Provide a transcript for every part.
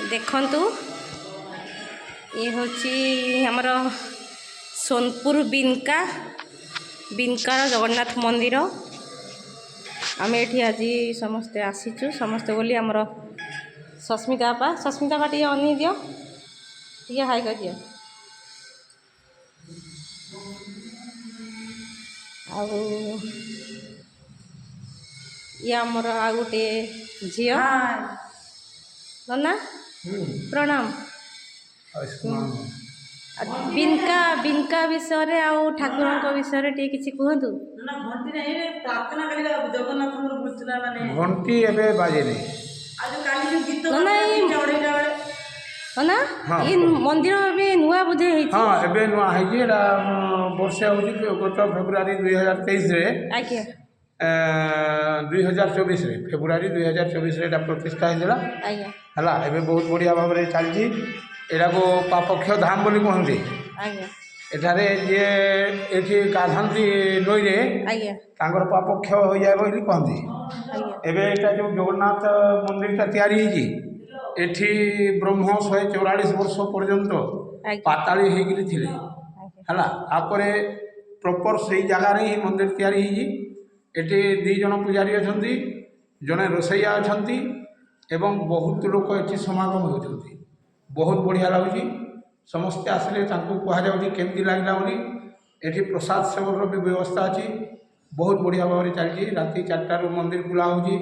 देखंतु ये होची हमर सोनपुर बिनकार जगन्नाथ मंदिर। आम ये आज समस्ते आसीचु समस्ते बोली आमर सस्मिता बा टे अनी दियो टे हाई कर दियो ये आमर आ गोटे झी ना प्रणाम बिनका विषय आउ ठाकुर विषय टे किसी कहतु घंटी एबे बाजे नहीं ना ये मंदिर भी नुआ बुझे हाँ एबे नुआ है जी एटा वर्षे होजी गत फेब्रुआरी 2023 रे आज्ञा 2024 रे फेब्रुआरी 2024 रे एटा प्रतिष्ठा हैला आज्ञा हला एबे बहुत बढ़िया भाव रे चलजी एटा को पापक्ष धाम बोली कहंती आज्ञा एठारे जे एठी गाधांती नई रे आज्ञा तांकर पापक्ष हो जाय बोली कहंती आज्ञा एबे एटा जो जगन्नाथ मंदिर ता तैयारी हैजी एठी ब्रह्म 144 वर्ष पर्यंत पाताली हेगिरी थिले हला आपरे प्रॉपर सही जगह रे ही मंदिर तैयारी हैजी एठी दी जन पुजारी अछंती जने रोसैया अछंती एवं बहुत लोक एठी समागम होउछंती बहुत बढ़िया लाଗୁଛି समस्ते आसिले तांको कहा जाउछि केमती लागला बोली एठी प्रसाद सेवन रो भी व्यवस्था अछि बहुत बढ़िया भाव रे चलछि राति 4टा रो मंदिर खुला होउछि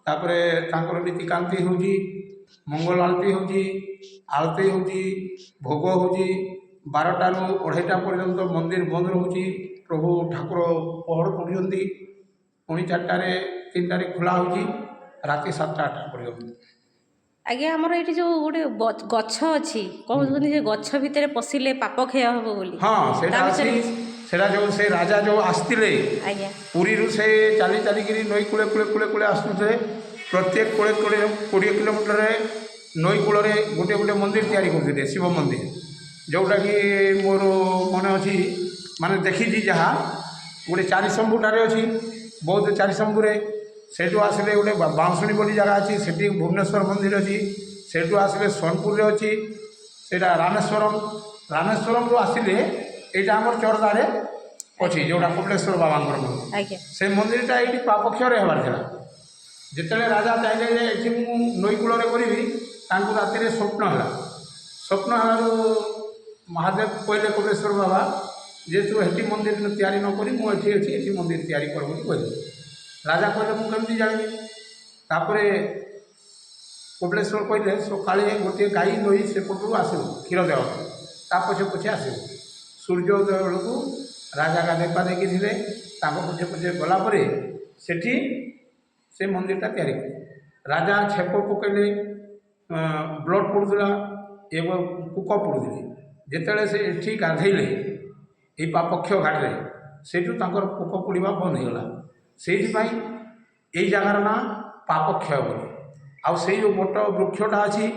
तापरे तांकर नीतिकांति होउछि मंगल आरती होउछि भोग होउछि 12टा रो 2:30 पर्यंत मंदिर बंद रहउछि प्रभु ठाकुर पहड़ पड़ुछंती पुणी 4टा रे 3टा रे खुला होउछि राति 7टा 8टा पर्यंत आज्ञा आमर ये जो गोटे गछ अच्छी कहते जे गछ भितर पशिले पाप क्षय हम बोली हाँ सेटा जो से राजा जो आसते आज्ञा पुरी रु से चली चलिकी नई कूले कूले कूले कूले आसुथे प्रत्येक 20 किलोमीटर नई कूल गोटे गोटे मंदिर तैयारी करते शिव मंदिर जोटा कि मोर मन अच्छी माने देखी जहाँ गोटे चारिशंभुटारे अच्छी बहुत चारिशंभुरे सेठू आसिले गोटे बांसुणी बोली जगह अच्छी सेठी भुवनेश्वर मंदिर अच्छी सेठू आसिले सोनपुर अच्छी सेटा रामेश्वरम रु आसिले यहाँ आम चौरदार अच्छी जोटा कपिलेश्वर बाबा मंदिर से मंदिरटा ये पापक्षर होबार था जिते राजा चाहिए ये नई कूल करी राति स्वप्न है महादेव कहले कपिलेश्वर बाबा जेहेतु हेटी मंदिर तैयारी नक मुझे अच्छी मंदिर तैयारी कर कहले राजा कहले मुझे जानी तापर कपिलेश्वर कहले सका गोटे गाई नई सेपटू आसो क्षीर देवा ता पछे पछे आस सूर्योदय बेलू राजा गाधे पाधेकी थे पछे पछे गलापर सेठी से मंदिरटा तैयारी कले राजा छेप पकड़े ब्लड पड़ूला एवं पुक पड़ूले जिते से एठी गाधेले ये पापक्ष घाटे सेठू तांकर पुक पड़ा बंद होगा से जगार ना पापक्षय बोली आउ से जो बट वृक्षटा अच्छी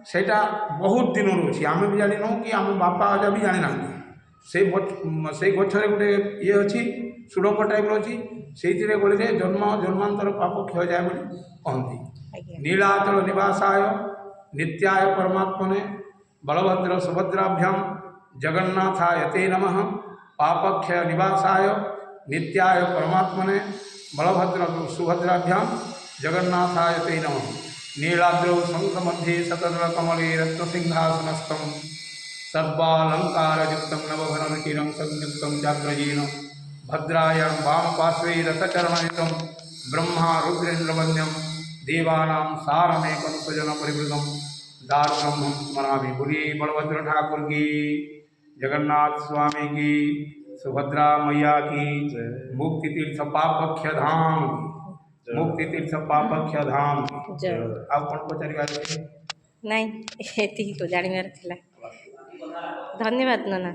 सेटा बहुत दिन अच्छी आम भी जान कि आम बापा अजा भी जानी ना से गचर गोटे ये अच्छी सुड़ंग टाइप अच्छी से गले जन्मांतर पाप क्षय जाए बोली कहती नीलाचल निवासाय नित्याय परमात्मने बलभद्र सुभद्राभ्याम जगन्नाथाय ते नमः पापक्षय निवासाय नित्याय परमात्मने बलभद्र सुभद्राभ्याम जगन्नाथाय ते नमः नीलाद्रौ शंखमध्ये शतदलकमले रत्नसिंहासनस्थं सर्वालंकारयुक्तं नवघनरुचिरं संयुक्तं जाग्रजीन भद्रायां वाम पार्श्वे रथचरणयुतं ब्रह्मा रुद्रेन्द्रवन्द्यं देवानां सारमेकं स्वजनपरिवृतं दारुब्रह्मं स्मरामि। बोलिए बलभद्र ठाकुर की, जगन्नाथ स्वामी की, सुभद्रा मैया की, मुक्ति तीर्थ पापक्ष धाम की, मुक्ति तीर्थ पापक्ष धाम की। आप कौन पचार नहीं ये तो जानवर थिला धन्यवाद नाना।